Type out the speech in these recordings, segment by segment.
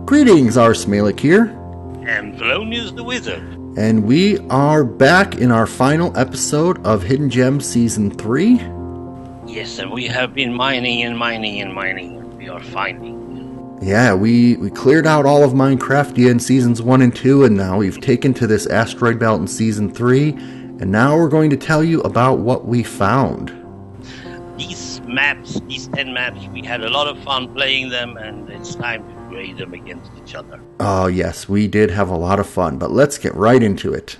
Greetings, Arsmalik here. And Fellonius the Wizard. And we are back in our final episode of Hidden Gems Season 3. Yes, and we have been mining and mining and mining, and we are finding. Yeah, we cleared out all of Minecraftia in Seasons 1 and 2, and now we've taken to this asteroid belt in Season 3, and now we're going to tell you about what we found. These maps, these 10 maps, we had a lot of fun playing them, and it's time to grade them against each other. Oh yes, we did have a lot of fun, but let's get right into it.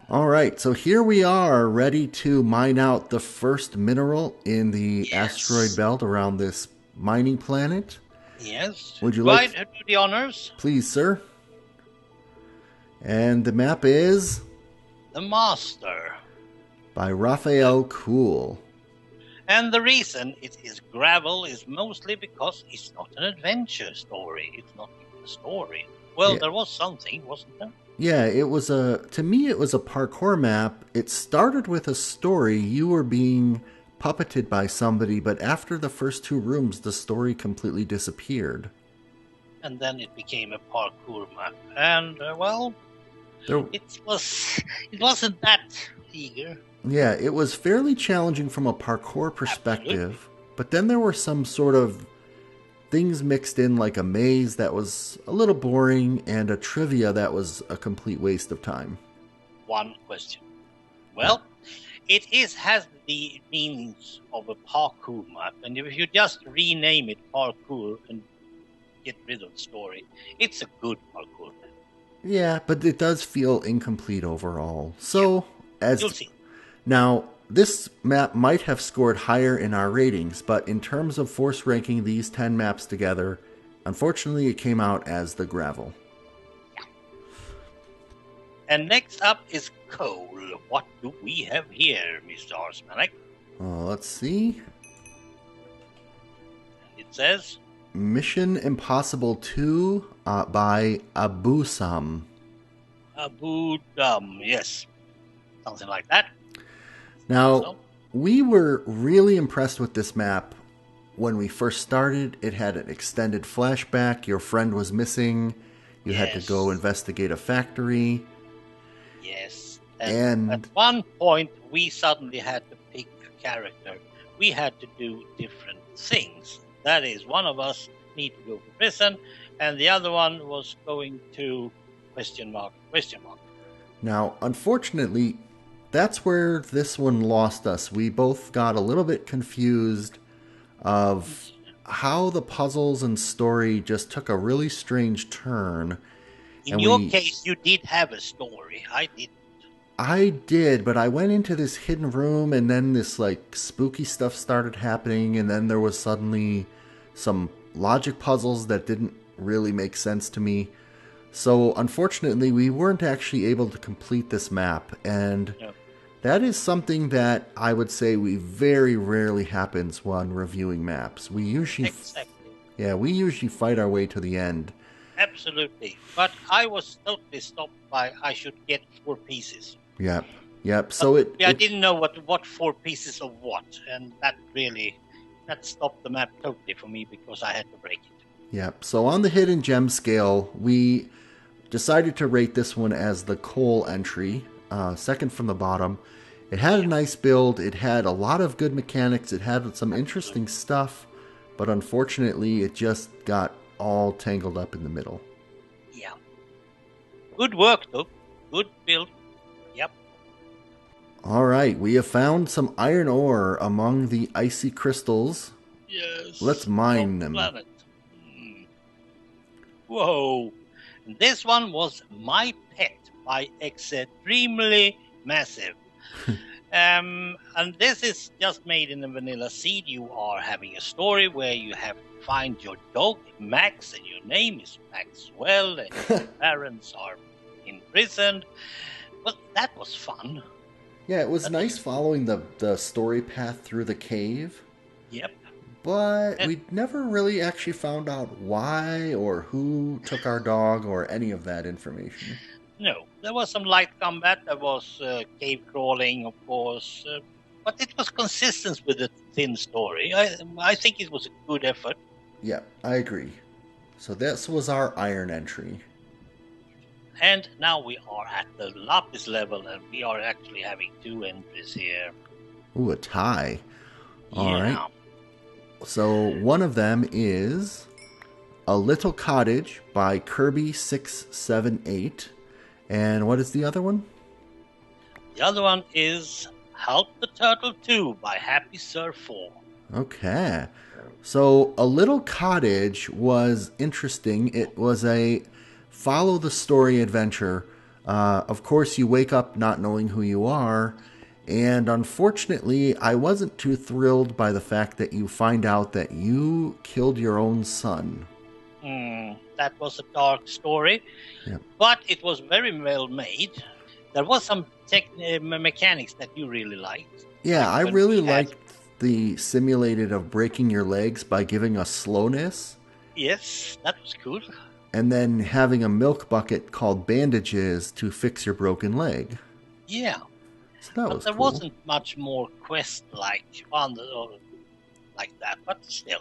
Alright, so here we are, ready to mine out the first mineral in the asteroid belt around this mining planet. Yes. Would you like to do the honors? Please, sir. And the map is... The Master. By Raphael Cool. And the reason it is gravel is mostly because it's not an adventure story. It's not even a story. Well, yeah. There was something, wasn't there? Yeah, it was to me it was a parkour map. It started with a story. You were being puppeted by somebody, but after the first two rooms, the story completely disappeared. And then it became a parkour map. And, it wasn't that eager. Yeah, it was fairly challenging from a parkour perspective, Absolutely. But then there were some sort of things mixed in, like a maze that was a little boring and a trivia that was a complete waste of time. One question. Well, it has the meanings of a parkour map, and if you just rename it parkour and get rid of the story, it's a good parkour map. Yeah, but it does feel incomplete overall. So, You'll see. Now, this map might have scored higher in our ratings, but in terms of force ranking these 10 maps together, unfortunately it came out as the gravel. And next up is coal. What do we have here, Mr. Arsmalik? Let's see. It says... Mission Impossible 2 by AbOoOdAhM. AbOoOdAhM, yes. Something like that. Now, we were really impressed with this map when we first started. It had an extended flashback. Your friend was missing. You had to go investigate a factory. Yes. And at one point, we suddenly had to pick a character. We had to do different things. That is, one of us needed to go to prison, and the other one was going to ... Now, unfortunately, that's where this one lost us. We both got a little bit confused of how the puzzles and story just took a really strange turn. In your case, you did have a story. I didn't. I did, but I went into this hidden room, and then this spooky stuff started happening, and then there was suddenly some logic puzzles that didn't really make sense to me. So, unfortunately, we weren't actually able to complete this map, and that is something that I would say very rarely happens when reviewing maps. We usually, we usually fight our way to the end. Absolutely, but I was totally stopped by I should get 4 pieces. Yep. So I didn't know what 4 pieces of what, and that stopped the map totally for me because I had to break it. Yep. So on the hidden gem scale, we decided to rate this one as the coal entry, second from the bottom. It had a nice build. It had a lot of good mechanics. It had some interesting stuff, but unfortunately, it just got all tangled up in the middle. Yeah. Good work, though. Good build. Yep. All right. We have found some iron ore among the icy crystals. Yes. Let's mine them. Planet. Whoa. This one was My Pet by Extremely Massive. And this is just made in a vanilla seed. You are having a story where you have to find your dog, Max, and your name is Maxwell, and your parents are imprisoned. Well, that was fun. Yeah, it was nice following the story path through the cave. Yep. But we never really actually found out why or who took our dog or any of that information. No, there was some light combat, there was cave crawling, of course, but it was consistent with the thin story. I think it was a good effort. Yeah, I agree. So this was our iron entry. And now we are at the lapis level, and we are actually having 2 entries here. Ooh, a tie. All right. So one of them is A Little Cottage by Kirby678. And what is the other one? The other one is Halp the Turtle 2 by Happy Sir 4. Okay. So A Little Cottage was interesting. It was a follow the story adventure. Of course, you wake up not knowing who you are. And unfortunately, I wasn't too thrilled by the fact that you find out that you killed your own son. That was a dark story, but it was very well made. There was some mechanics that you really liked. Yeah, I really liked the simulated of breaking your legs by giving us slowness. Yes, that was cool. And then having a milk bucket called bandages to fix your broken leg. Yeah. So that was there cool. Wasn't much more quest-like like that, but still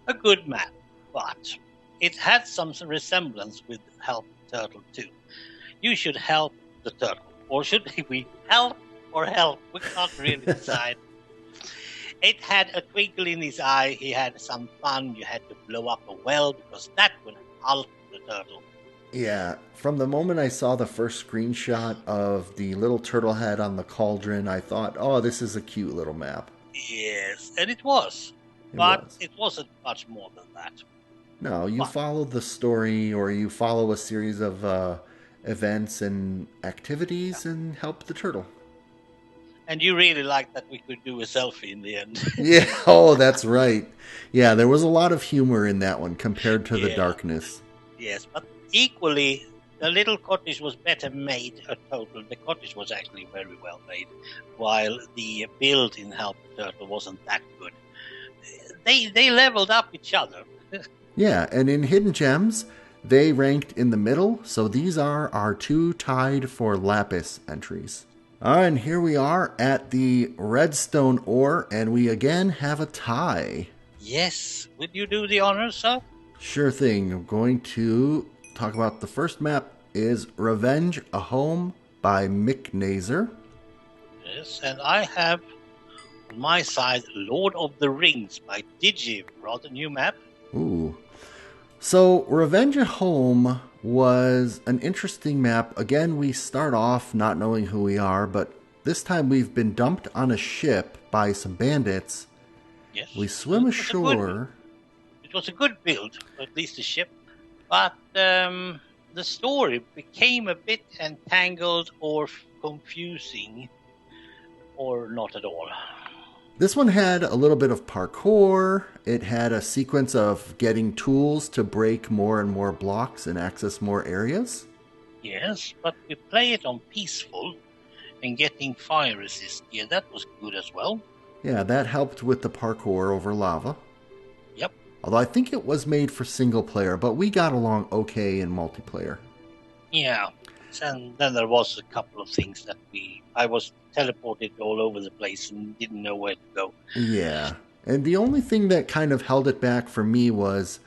a good map. But it had some resemblance with Halp the Turtle 2. You should help the turtle. Or should we help or help? We can't really decide. It had a twinkle in his eye. He had some fun. You had to blow up a well because that would help the turtle. Yeah, from the moment I saw the first screenshot of the little turtle head on the cauldron, I thought, oh, this is a cute little map. Yes, and it was. It wasn't much more than that. No, you follow the story or you follow a series of events and activities and help the turtle. And you really liked that we could do a selfie in the end. Yeah, oh, that's right. Yeah, there was a lot of humor in that one compared to the darkness. Yes, but equally, the little cottage was better made a total. The cottage was actually very well made, while the build in Halp the Turtle wasn't that good. They leveled up each other. Yeah, and in Hidden Gems, they ranked in the middle, so these are our 2 tied for lapis entries. And here we are at the redstone ore, and we again have a tie. Yes. Would you do the honors, sir? Sure thing. I'm going to talk about the first map is HG322 by Micnasr. Yes, and I have on my side Lord of the Rings by Digi, rather new map. Ooh. So HG322 was an interesting map. Again, we start off not knowing who we are, but this time we've been dumped on a ship by some bandits. Yes. We swim ashore. It was a good build, at least the ship. But the story became a bit entangled or confusing, or not at all. This one had a little bit of parkour. It had a sequence of getting tools to break more and more blocks and access more areas. Yes, but we play it on peaceful and getting fire resist gear. That was good as well. Yeah, that helped with the parkour over lava. Yep. Although I think it was made for single player, but we got along okay in multiplayer. Yeah. And then there was a couple of things that I was teleported all over the place and didn't know where to go. Yeah. And the only thing that kind of held it back for me was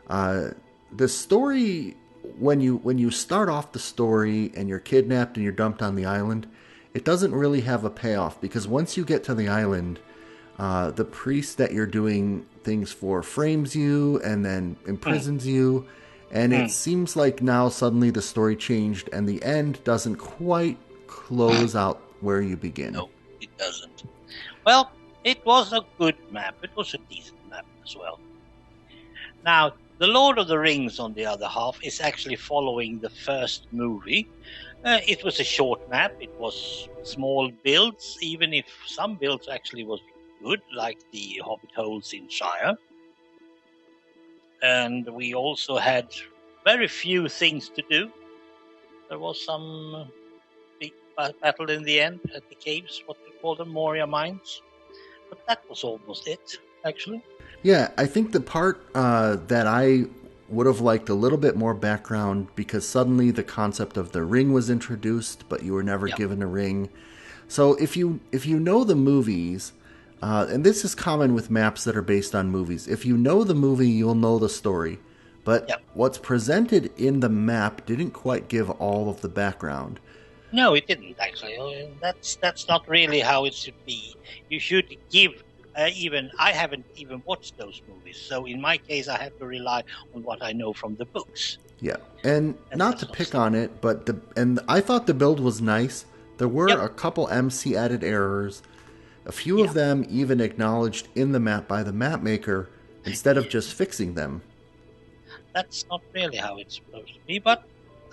the story. When you start off the story and you're kidnapped and you're dumped on the island, it doesn't really have a payoff because once you get to the island, the priest that you're doing things for frames you and then imprisons you. And it seems like now suddenly the story changed and the end doesn't quite close out where you begin. No, it doesn't. Well, it was a good map. It was a decent map as well. Now, The Lord of the Rings, on the other half, is actually following the first movie. It was a short map. It was small builds, even if some builds actually was good, like the Hobbit holes in Shire. And we also had very few things to do. There was some big battle in the end at the caves, what we call them, Moria mines. But that was almost it, actually. Yeah, I think the part that I would have liked a little bit more background, because suddenly the concept of the ring was introduced, but you were never given a ring. So if you know the movies, and this is common with maps that are based on movies, if you know the movie, you'll know the story. But what's presented in the map didn't quite give all of the background. No, it didn't, actually. That's not really how it should be. You should give... I haven't even watched those movies, so in my case I have to rely on what I know from the books. Yeah, and not to pick on it, but I thought the build was nice. There were a couple MC added errors, a few of them even acknowledged in the map by the map maker instead of just fixing them. That's not really how it's supposed to be, but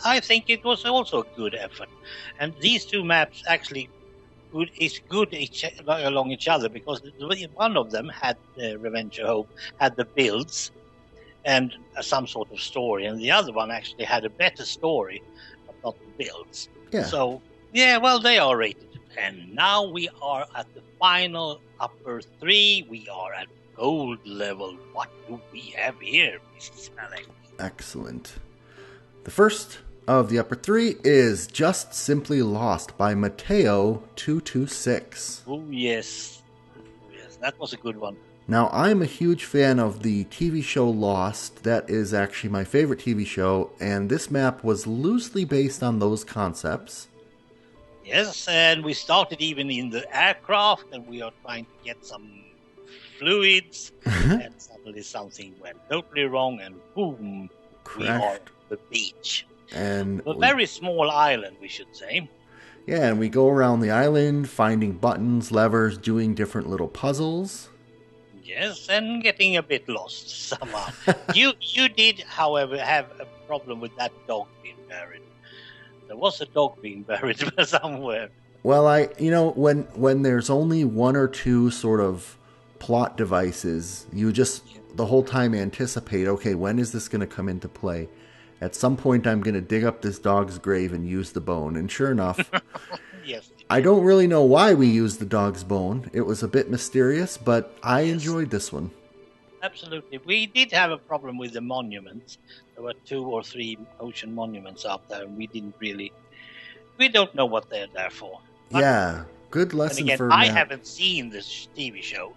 I think it was also a good effort. And these two maps actually good along each other, because one of them had Revenge of Hope, had the builds and some sort of story, and the other one actually had a better story, but not the builds. Yeah. So, they are rated. And now we are at the final upper 3. We are at gold level. What do we have here, Mrs. Malek? Excellent. The first of the upper 3 is Just Simply Lost by Mateo226. Oh, yes. Yes, that was a good one. Now, I'm a huge fan of the TV show Lost. That is actually my favorite TV show, and this map was loosely based on those concepts. Yes, and we started even in the aircraft, and we are trying to get some fluids, and suddenly something went totally wrong, and boom, we are on the beach. And a very small island, we should say. Yeah, and we go around the island, finding buttons, levers, doing different little puzzles. Yes, and getting a bit lost somehow. You did, however, have a problem with that dog being buried. There was a dog being buried somewhere. Well, when there's only one or two sort of plot devices, you just the whole time anticipate, okay, when is this going to come into play? At some point, I'm going to dig up this dog's grave and use the bone. And sure enough, yes. I don't really know why we used the dog's bone. It was a bit mysterious, but I enjoyed this one. Absolutely. We did have a problem with the monuments. There were 2 or 3 ocean monuments out there, and we don't know what they're there for. But, good lesson again, for I haven't seen this TV show.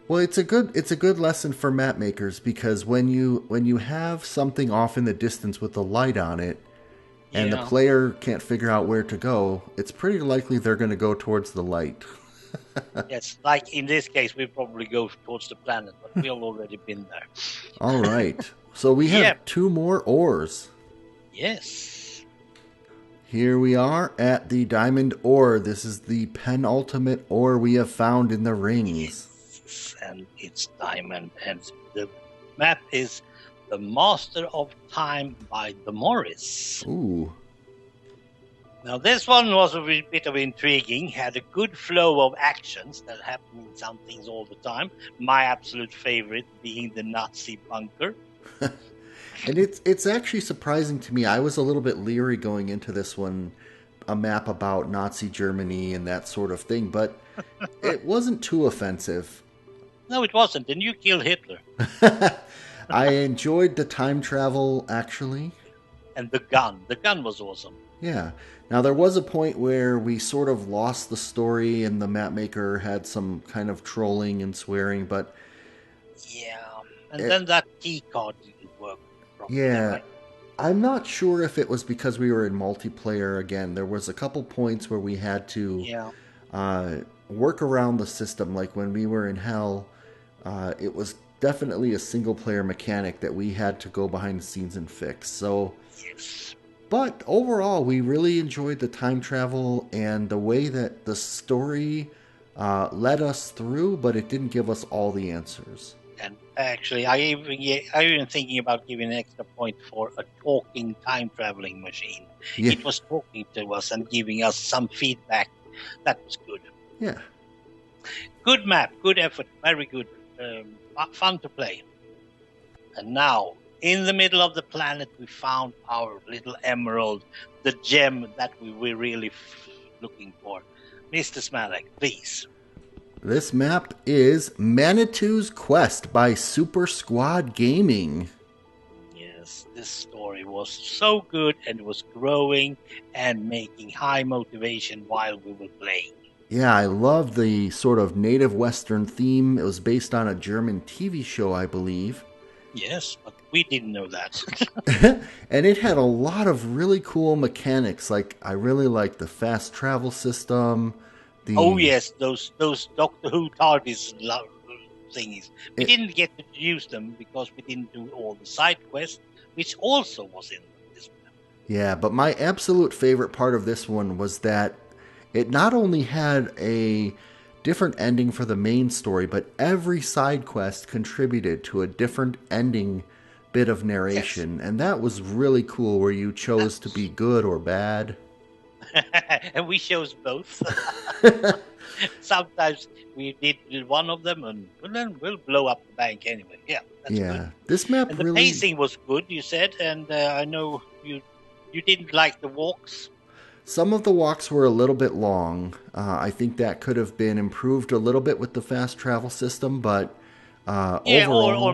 Well, it's a good lesson for map makers, because when you have something off in the distance with the light on it, and the player can't figure out where to go, it's pretty likely they're going to go towards the light. Yes, like in this case, we probably go towards the planet, but we've already been there. All right. So we have 2 more ores. Yes. Here we are at the diamond ore. This is the penultimate ore we have found in the rings. Yes, and it's diamond. And the map is The Master of Time by the Morris. Ooh. Now, this one was a bit of intriguing, had a good flow of actions that happen in some things all the time. My absolute favorite being the Nazi bunker. And it's actually surprising to me. I was a little bit leery going into this one, a map about Nazi Germany and that sort of thing, but it wasn't too offensive. No, it wasn't, and you killed Hitler. I enjoyed the time travel, actually. And the gun. The gun was awesome. Yeah. Now, there was a point where we sort of lost the story and the map maker had some kind of trolling and swearing, but... Yeah. And then that key card didn't work properly. Yeah. Right? I'm not sure if it was because we were in multiplayer again. There was a couple points where we had to work around the system. Like when we were in Hell, it was definitely a single-player mechanic that we had to go behind the scenes and fix. So... Yes. But overall, we really enjoyed the time travel and the way that the story led us through, but it didn't give us all the answers. And actually, I even thinking about giving an extra point for a talking time-traveling machine. Yeah. It was talking to us and giving us some feedback. That was good. Yeah. Good map, good effort, very good. Fun to play. And now... in the middle of the planet, we found our little emerald, the gem that we were really looking for. Mr. Smalek, please. This map is Manitu's Quest by SuperSquadCrafting. Yes, this story was so good, and it was growing and making high motivation while we were playing. Yeah, I love the sort of native Western theme. It was based on a German TV show, I believe. Yes, but we didn't know that. And it had a lot of really cool mechanics. Like, I really liked the fast travel system. Oh yes, those Doctor Who TARDIS thingies. We didn't get to use them because we didn't do all the side quests, which also was in this map. Yeah, but my absolute favorite part of this one was that it not only had a different ending for the main story, but every side quest contributed to a different ending bit of narration. Yes. And that was really cool, where you chose to be good or bad. And we chose both. Sometimes we did one of them, and then we'll blow up the bank anyway. Yeah, that's good. This map and really... the pacing was good, you said, and I know you didn't like the walks. Some of the walks were a little bit long. I think that could have been improved a little bit with the fast travel system, but overall...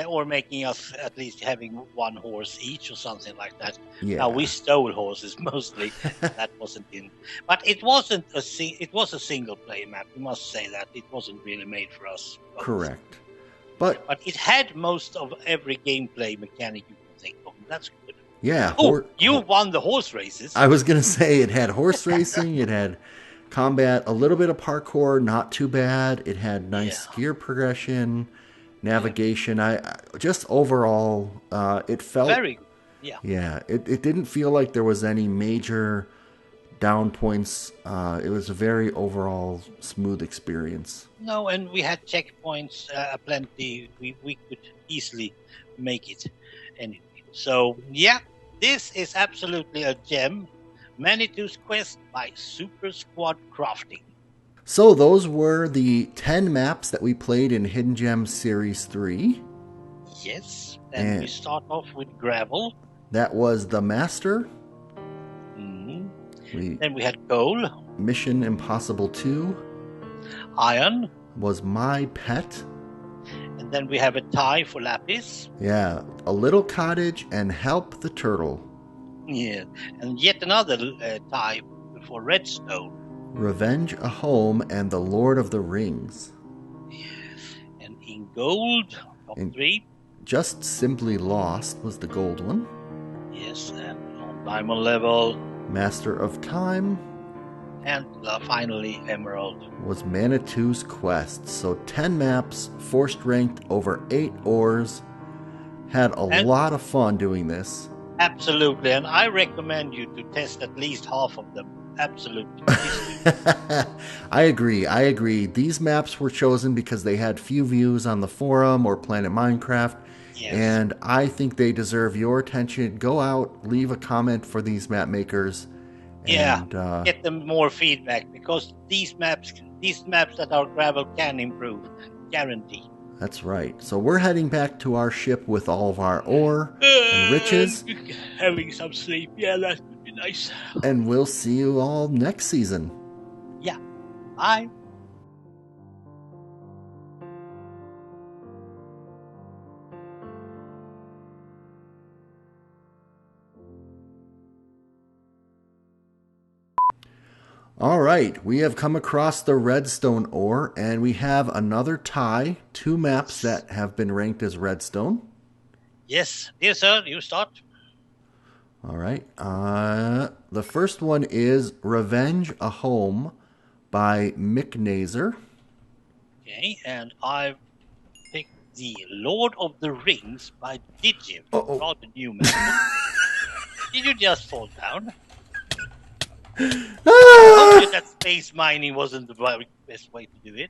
or making us at least having one horse each or something like that. Yeah. Now we stole horses mostly. That wasn't in, but it wasn't it was a single player map. We must say that it wasn't really made for us. Correct, but it had most of every gameplay mechanic you can think of. That's good. Yeah. You won the horse races. I was gonna say it had horse racing. It had combat, a little bit of parkour, not too bad. It had nice gear progression, navigation. I just overall, it felt very good. Yeah. It didn't feel like there was any major down points. It was a very overall smooth experience. No, and we had checkpoints plenty. We could easily make it anyway. So yeah, this is absolutely a gem. Manitu's Quest by SuperSquadCrafting. So those were the 10 maps that we played in Hidden Gems Series 3. Yes, and we start off with gravel. That was the Master. Mm-hmm. Then we had coal. Mission Impossible 2. Iron. Was my pet. And then we have a tie for Lapis. Yeah, a little cottage and Halp the turtle. Yeah, and yet another tie for redstone. AbOoOdAhM and the Lord of the Rings. Yes, and in gold, top 3. Just Simply Lost was the gold one. Yes, and on diamond level, Master of Time. And finally, Emerald. Was Manitu's Quest. So 10 maps, forced ranked over 8 ores. Had a lot of fun doing this. Absolutely, and I recommend you to test at least half of them. Absolutely. I agree. These maps were chosen because they had few views on the forum or Planet Minecraft. Yes. And I think they deserve your attention. Go out, leave a comment for these map makers. Yeah, and get them more feedback, because these maps that are gravel can improve, guarantee. That's right. So we're heading back to our ship with all of our ore and riches. Having some sleep, yeah, that would be nice. And we'll see you all next season. Yeah, bye. All right, we have come across the redstone ore, and we have another tie, 2 maps that have been ranked as redstone. Yes, dear sir, you start. All right, the first one is AbOoOdAhM by Micnasr. Okay, and I've picked the Lord of the Rings by Digim. Rather new map. Did you just fall down? I told you that space mining wasn't the best way to do it.